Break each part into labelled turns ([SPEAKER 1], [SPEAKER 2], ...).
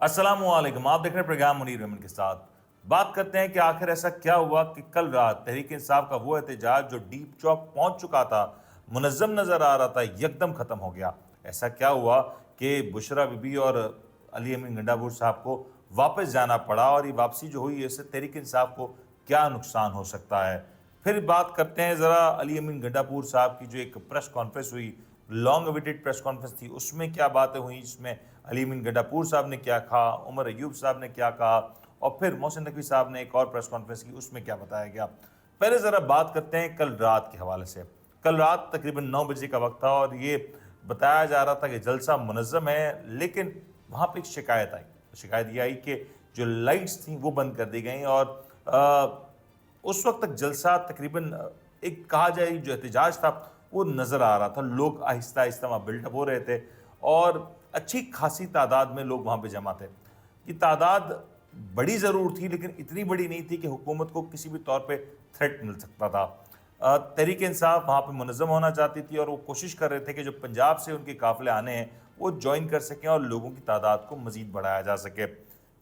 [SPEAKER 1] السلام علیکم، آپ دیکھ رہے ہیں پروگرام منیر احمد کے ساتھ۔ بات کرتے ہیں کہ آخر ایسا کیا ہوا کہ کل رات تحریک انصاف کا وہ احتجاج جو ڈیپ چوک پہنچ چکا تھا، منظم نظر آ رہا تھا، یکدم ختم ہو گیا۔ ایسا کیا ہوا کہ بشرا بی بی اور علی امین گنڈاپور صاحب کو واپس جانا پڑا، اور یہ واپسی جو ہوئی اس سے تحریک انصاف کو کیا نقصان ہو سکتا ہے؟ پھر بات کرتے ہیں ذرا علی امین گنڈاپور صاحب کی جو ایک پریس کانفرنس ہوئی، لانگ اویٹڈ پریس کانفرنس تھی، اس میں کیا باتیں ہوئیں، جس میں علی امین گنڈاپور صاحب نے کیا کہا، عمر ایوب صاحب نے کیا کہا، اور پھر محسن نقوی صاحب نے ایک اور پریس کانفرنس کی، اس میں کیا بتایا گیا۔ پہلے ذرا بات کرتے ہیں کل رات کے حوالے سے۔ کل رات تقریباً 9 بجے کا وقت تھا، اور یہ بتایا جا رہا تھا کہ جلسہ منظم ہے، لیکن وہاں پہ ایک شکایت آئی۔ شکایت یہ آئی کہ جو لائٹس تھیں وہ بند کر دی گئیں، اور اس وقت تک جلسہ تقریباً ایک کہا جائے جو احتجاج تھا وہ نظر آ رہا تھا۔ لوگ آہستہ آہستہ وہاں بلڈ اپ ہو رہے تھے، اور اچھی خاصی تعداد میں لوگ وہاں پہ جمع تھے۔ یہ تعداد بڑی ضرور تھی، لیکن اتنی بڑی نہیں تھی کہ حکومت کو کسی بھی طور پہ تھریٹ مل سکتا تھا۔ تحریک انصاف وہاں پہ منظم ہونا چاہتی تھی، اور وہ کوشش کر رہے تھے کہ جو پنجاب سے ان کے قافلے آنے ہیں وہ جوائن کر سکیں اور لوگوں کی تعداد کو مزید بڑھایا جا سکے۔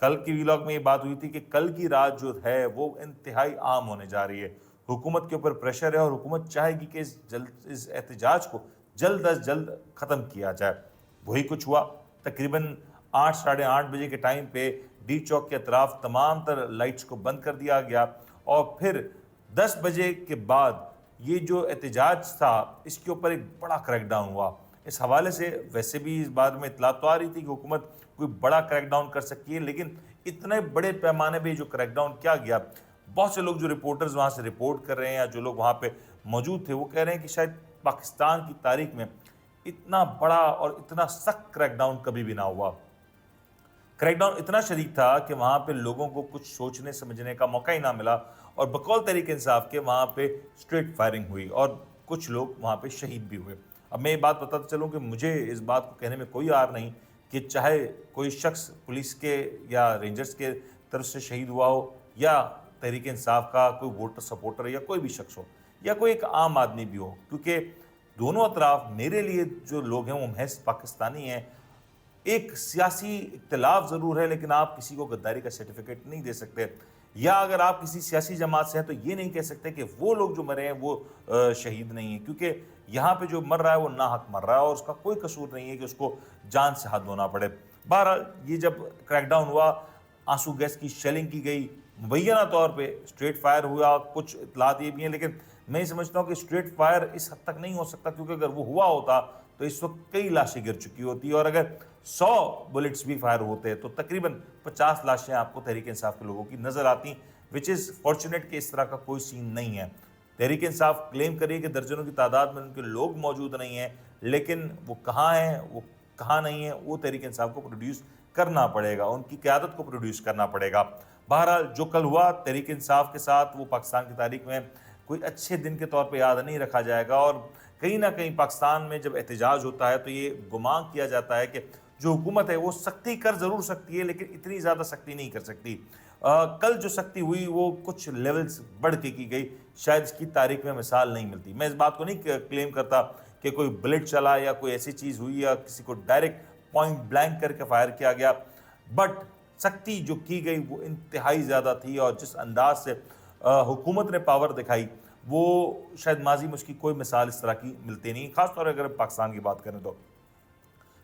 [SPEAKER 1] کل کی ویلاگ میں یہ بات ہوئی تھی کہ کل کی رات جو ہے وہ انتہائی عام ہونے جا رہی ہے۔ حکومت کے اوپر پریشر ہے، اور حکومت چاہے گی کہ اس احتجاج کو جلد از جلد ختم کیا جائے۔ وہی کچھ ہوا۔ تقریباً 8 ساڑھے 8 بجے کے ٹائم پہ ڈی چوک کے اطراف تمام تر لائٹس کو بند کر دیا گیا، اور پھر 10 بجے کے بعد یہ جو احتجاج تھا اس کے اوپر ایک بڑا کریک ڈاؤن ہوا۔ اس حوالے سے ویسے بھی اس بارے میں اطلاع تو آ رہی تھی کہ حکومت کوئی بڑا کریک ڈاؤن کر سکتی ہے، لیکن اتنے بڑے پیمانے پہ جو کریک ڈاؤن کیا گیا، بہت سے لوگ جو رپورٹرز وہاں سے رپورٹ کر رہے ہیں یا جو لوگ وہاں پہ موجود تھے وہ کہہ رہے ہیں کہ شاید پاکستان کی تاریخ میں اتنا بڑا اور اتنا سخت کریک ڈاؤن کبھی بھی نہ ہوا۔ کریک ڈاؤن اتنا شدید تھا کہ وہاں پہ لوگوں کو کچھ سوچنے سمجھنے کا موقع ہی نہ ملا، اور بقول تحریک انصاف کے وہاں پہ اسٹریٹ فائرنگ ہوئی، اور کچھ لوگ وہاں پہ شہید بھی ہوئے۔ اب میں یہ بات بتاتا چلوں کہ مجھے اس بات کو کہنے میں کوئی عار نہیں کہ چاہے کوئی شخص پولیس کے یا رینجرز کے طرف سے شہید ہوا ہو، یا تحریک انصاف کا کوئی ووٹر سپورٹر یا کوئی بھی شخص ہو، یا کوئی ایک عام آدمی بھی ہو، کیونکہ دونوں اطراف میرے لیے جو لوگ ہیں وہ محض پاکستانی ہیں۔ ایک سیاسی اختلاف ضرور ہے، لیکن آپ کسی کو غداری کا سرٹیفکیٹ نہیں دے سکتے، یا اگر آپ کسی سیاسی جماعت سے ہیں تو یہ نہیں کہہ سکتے کہ وہ لوگ جو مرے ہیں وہ شہید نہیں ہیں، کیونکہ یہاں پہ جو مر رہا ہے وہ ناحق مر رہا ہے، اور اس کا کوئی قصور نہیں ہے کہ اس کو جان سے ہاتھ دھونا پڑے۔ بہرحال یہ جب کریک ڈاؤن ہوا، آنسو گیس کی شیلنگ کی گئی، مبینہ طور پہ اسٹریٹ فائر ہوا، کچھ اطلاعات یہ بھی ہیں، لیکن میں یہ سمجھتا ہوں کہ اسٹریٹ فائر اس حد تک نہیں ہو سکتا، کیونکہ اگر وہ ہوا ہوتا تو اس وقت کئی لاشیں گر چکی ہوتی، اور اگر 100 بلٹس بھی فائر ہوتے تو تقریباً 50 لاشیں آپ کو تحریک انصاف کے لوگوں کی نظر آتی، وچ از فارچونیٹ کہ اس طرح کا کوئی سین نہیں ہے۔ تحریک انصاف کلیم کریے کہ درجنوں کی تعداد میں ان کے لوگ موجود نہیں ہیں، لیکن وہ کہاں ہیں، وہ کہاں نہیں ہیں، وہ تحریک انصاف کو پروڈیوس کرنا پڑے گا، ان کی قیادت کو پروڈیوس کرنا پڑے گا۔ بہرحال جو کل ہوا تحریک انصاف کے ساتھ، وہ پاکستان کی تاریخ میں کوئی اچھے دن کے طور پہ یاد نہیں رکھا جائے گا، اور کہیں نہ کہیں پاکستان میں جب احتجاج ہوتا ہے تو یہ گمان کیا جاتا ہے کہ جو حکومت ہے وہ سختی کر ضرور سکتی ہے، لیکن اتنی زیادہ سختی نہیں کر سکتی۔ کل جو سختی ہوئی وہ کچھ لیولز بڑھ کے کی گئی، شاید اس کی تاریخ میں مثال نہیں ملتی۔ میں اس بات کو نہیں کلیم کرتا کہ کوئی بلٹ چلا یا کوئی ایسی چیز ہوئی یا کسی کو ڈائریکٹ پوائنٹ بلینک کر کے فائر کیا گیا، بٹ سختی جو کی گئی وہ انتہائی زیادہ تھی، اور جس انداز سے حکومت نے پاور دکھائی وہ شاید ماضی میں اس کی کوئی مثال اس طرح کی ملتی نہیں، خاص طور پر اگر پاکستان کی بات کریں تو۔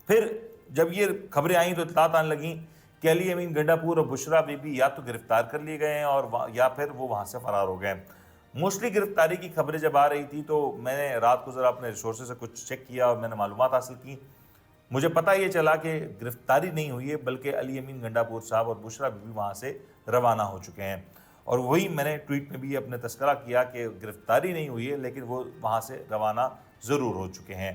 [SPEAKER 1] پھر جب یہ خبریں آئیں تو اطلاعات آنے لگیں کہ علی امین گنڈاپور اور بشرا بی بی یا تو گرفتار کر لیے گئے ہیں، اور یا پھر وہ وہاں سے فرار ہو گئے ہیں۔ موسٹلی گرفتاری کی خبریں جب آ رہی تھی تو میں نے رات کو ذرا اپنے ریسورسز سے کچھ چیک کیا اور میں نے معلومات حاصل کی۔ مجھے پتہ یہ چلا کہ گرفتاری نہیں ہوئی ہے، بلکہ علی امین گنڈاپور صاحب اور بشرا بی بی وہاں سے روانہ ہو چکے ہیں، اور وہی میں نے ٹویٹ میں بھی اپنے تذکرہ کیا کہ گرفتاری نہیں ہوئی ہے، لیکن وہ وہاں سے روانہ ضرور ہو چکے ہیں۔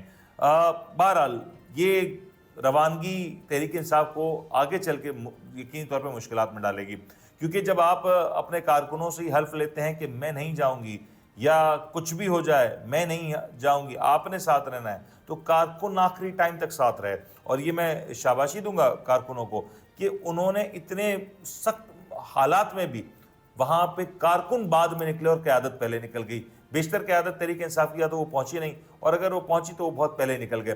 [SPEAKER 1] بہرحال یہ روانگی تحریک انصاف کو آگے چل کے یقینی طور پہ مشکلات میں ڈالے گی، کیونکہ جب آپ اپنے کارکنوں سے ہی حلف لیتے ہیں کہ میں نہیں جاؤں گی، یا کچھ بھی ہو جائے میں نہیں جاؤں گی، آپ نے ساتھ رہنا ہے، تو کارکن آخری ٹائم تک ساتھ رہے۔ اور یہ میں شاباشی دوں گا کارکنوں کو کہ انہوں نے اتنے سخت حالات میں بھی وہاں پہ کارکن بعد میں نکلے اور قیادت پہلے نکل گئی۔ بیشتر قیادت تحریک انصاف کیا تو وہ پہنچی نہیں، اور اگر وہ پہنچی تو وہ بہت پہلے نکل گئے۔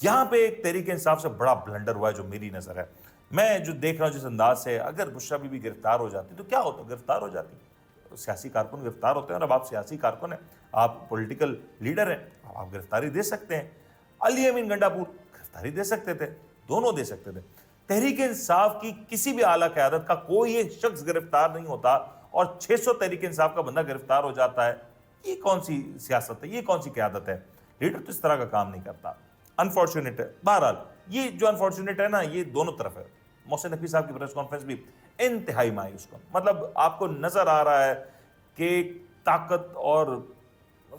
[SPEAKER 1] یہاں پہ ایک تحریک انصاف سے بڑا بلنڈر ہوا ہے جو میری نظر ہے. میں جو دیکھ رہا ہوں جس انداز سے, اگر بشریٰ بی بی گرفتار ہو جاتی تو کیا ہوتا؟ گرفتار ہو جاتی, سیاسی کارکن گرفتار ہوتے ہیں, اور اب آپ سیاسی کارکن ہیں, آپ پولیٹیکل لیڈر ہیں, آپ گرفتاری دے سکتے ہیں. علی امین گنڈا پور گرفتاری دے سکتے تھے, دونوں دے سکتے تھے. تحریک انصاف کی کسی بھی اعلیٰ قیادت کا کوئی ایک شخص گرفتار نہیں ہوتا اور 600 تحریک انصاف کا بندہ گرفتار ہو جاتا ہے. یہ کون سی سیاست ہے, یہ کون سی قیادت ہے؟ لیڈر تو اس طرح کا کام نہیں کرتا. انفارچونیٹ ہے. بہرحال یہ جو انفارچونیٹ ہے نا, یہ دونوں طرف ہے. محسن نقوی صاحب کی پریس کانفرنس بھی انتہائی مایوس کن, مطلب آپ کو نظر آ رہا ہے کہ طاقت, اور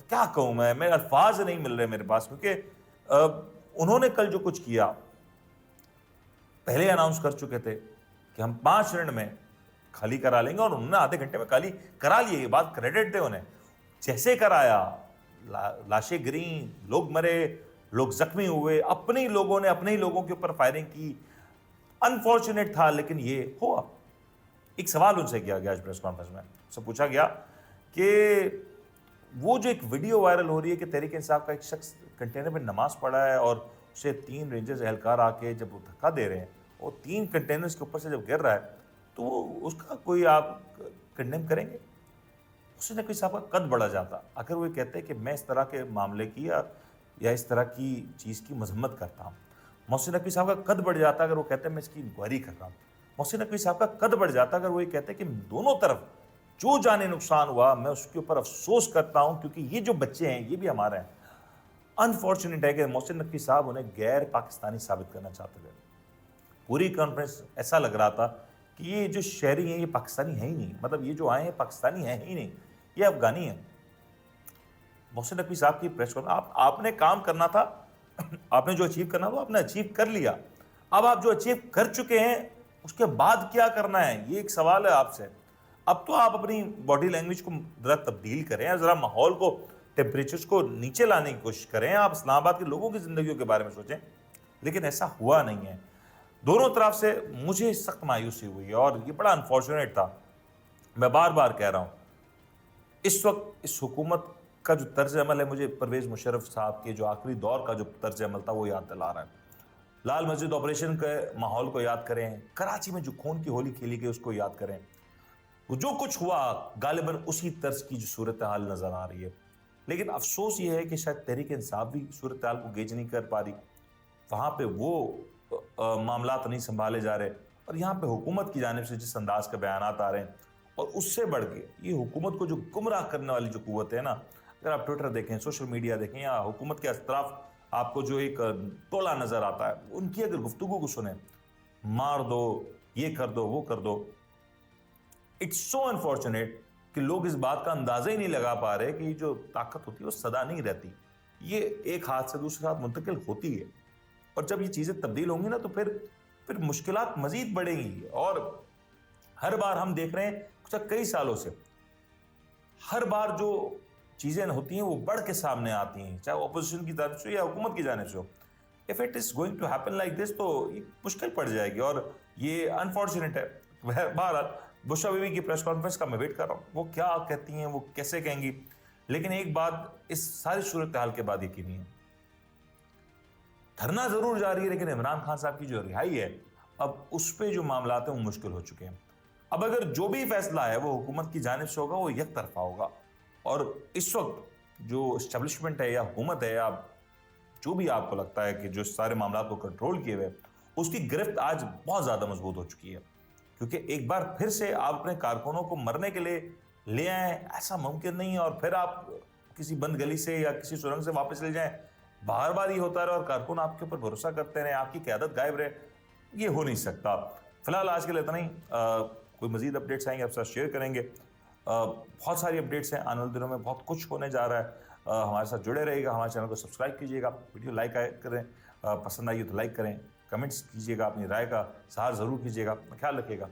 [SPEAKER 1] کیا کہوں میں الفاظ نہیں مل رہے میرے پاس, کیونکہ انہوں نے کل جو کچھ کیا, پہلے اناؤنس کر چکے تھے کہ ہم 5 منٹ میں خالی کرا لیں گے, اور انہوں نے آدھے گھنٹے میں خالی کرا لیے. یہ بات کریڈٹ دے انہیں, جیسے کرایا لاشیں گریں, لوگ مرے, لوگ زخمی ہوئے, اپنے لوگوں نے اپنے ہی لوگوں کے اوپر فائرنگ کی. انفارچونیٹ تھا لیکن یہ ہوا. ایک سوال ان سے کیا گیا آج پریس کانفرنس میں, سے پوچھا گیا کہ وہ جو ایک ویڈیو وائرل ہو رہی ہے کہ تحریک انصاف کا ایک شخص کنٹینر میں نماز پڑھا ہے اور اسے 3 رینجرز اہلکار آ کے جب وہ دھکا دے رہے ہیں, وہ 3 کنٹینرز کے اوپر سے جب گر رہا ہے, تو وہ اس کا کوئی آپ کنڈیم کریں گے؟ اس نے کوئی صاحب کا قد بڑھا جاتا اگر وہ کہتے کہ میں اس طرح کے معاملے کی یا اس طرح کی چیز کی مذمت کرتا ہوں. محسن نقوی صاحب کا قد بڑھ جاتا اگر وہ کہتے ہیں میں اس کی انکوائری کر رہا ہوں. محسن نقوی صاحب کا قد بڑھ جاتا اگر وہ یہ کہتے کہ دونوں طرف جو جانے نقصان ہوا میں اس کے اوپر افسوس کرتا ہوں, کیونکہ یہ جو بچے ہیں یہ بھی ہمارے ہیں. انفارچونیٹ ہے کہ محسن نقوی صاحب انہیں غیر پاکستانی ثابت کرنا چاہتے تھے. پوری کانفرنس ایسا لگ رہا تھا کہ یہ جو شہری ہیں یہ پاکستانی ہیں ہی نہیں, مطلب یہ جو آئے ہیں پاکستانی ہیں ہی نہیں, یہ افغانی ہیں. محسن نقوی صاحب کی پریس کانفرنس, آپ نے کام کرنا تھا, آپ نے جو اچیو کرنا تھا آپ نے اچیو کر لیا. اب آپ جو اچیو کر چکے ہیں اس کے بعد کیا کرنا ہے, یہ ایک سوال ہے آپ سے. اب تو آپ اپنی باڈی لینگویج کو ذرا تبدیل کریں, ذرا ماحول کو, ٹیمپریچرز کو نیچے لانے کی کوشش کریں, آپ اسلام آباد کے لوگوں کی زندگیوں کے بارے میں سوچیں. لیکن ایسا ہوا نہیں ہے. دونوں طرف سے مجھے سخت مایوسی ہوئی اور یہ بڑا انفارچونیٹ تھا. میں بار بار کہہ رہا ہوں, اس وقت اس حکومت کا جو طرز عمل ہے, مجھے پرویز مشرف صاحب کے جو آخری دور کا جو طرز عمل تھا وہ یاد دلا رہا ہے. لال مسجد آپریشن کے ماحول کو یاد کریں, کراچی میں جو خون کی ہولی کھیلی گئی اس کو یاد کریں. وہ جو کچھ ہوا غالباً اسی طرز کی جو صورتحال نظر آ رہی ہے. لیکن افسوس یہ ہے کہ شاید تحریک انصاف بھی صورتحال کو گیج نہیں کر پا رہی, وہاں پہ وہ معاملات نہیں سنبھالے جا رہے, اور یہاں پہ حکومت کی جانب سے جس انداز کے بیانات آ رہے ہیں, اور اس سے بڑھ کے یہ حکومت کو جو گمراہ کرنے والی جو قوت ہے نا, اگر آپ ٹویٹر دیکھیں, سوشل میڈیا دیکھیں, یا حکومت کے اطراف آپ کو جو ایک ٹولہ نظر آتا ہے, ان کی اگر گفتگو کو سنیں, مار دو, یہ کر دو, وہ کر دو. اٹس سو انفارچونیٹ کہ لوگ اس بات کا اندازہ ہی نہیں لگا پا رہے کہ یہ جو طاقت ہوتی ہے وہ سدا نہیں رہتی, یہ ایک ہاتھ سے دوسرے ہاتھ منتقل ہوتی ہے. اور جب یہ چیزیں تبدیل ہوں گی نا تو پھر مشکلات مزید بڑھیں گی. اور ہر بار ہم دیکھ رہے ہیں کئی سالوں سے, ہر بار جو چیزیں ہوتی ہیں وہ بڑھ کے سامنے آتی ہیں, چاہے اپوزیشن کی طرف سے یا حکومت کی جانب سے ہو. if it is going to happen like this تو یہ مشکل پڑ جائے گی, اور یہ انفارچونیٹ ہے. بہرحال بشریٰ بی بی کی پریس کانفرنس کا میں ویٹ کر رہا ہوں, وہ کیا کہتی ہیں, وہ کیسے کہیں گی. لیکن ایک بات اس ساری صورتحال کے بعد یقینی ہے, دھرنا ضرور جاری ہے, لیکن عمران خان صاحب کی جو رہائی ہے, اب اس پہ جو معاملات ہیں وہ مشکل ہو چکے ہیں. اب اگر جو بھی فیصلہ ہے وہ حکومت کی جانب سے ہوگا وہ یک طرفہ ہوگا, اور اس وقت جو اسٹیبلشمنٹ ہے یا حکومت ہے یا جو بھی آپ کو لگتا ہے کہ جو سارے معاملات کو کنٹرول کیے ہوئے, اس کی گرفت آج بہت زیادہ مضبوط ہو چکی ہے. کیونکہ ایک بار پھر سے آپ اپنے کارکنوں کو مرنے کے لیے لے آئیں, ایسا ممکن نہیں ہے, اور پھر آپ کسی بند گلی سے یا کسی سرنگ سے واپس لے جائیں. بار بار یہ ہوتا رہے اور کارکن آپ کے اوپر بھروسہ کرتے رہے, آپ کی قیادت غائب رہے, یہ ہو نہیں سکتا. فی الحال آج کے لیے اتنا ہی. کوئی مزید اپڈیٹس آئیں گے آپ ساتھ شیئر کریں گے. بہت ساری اپڈیٹس ہیں, آنے والے دنوں میں بہت کچھ ہونے جا رہا ہے. ہمارے ساتھ جڑے رہے گا, ہمارے چینل کو سبسکرائب کیجیے گا, ویڈیو لائک کریں, پسند آئی تو لائک کریں, کمنٹس کیجیے گا, اپنی رائے کا اظہار ضرور کیجیے گا. خیال رکھیے گا.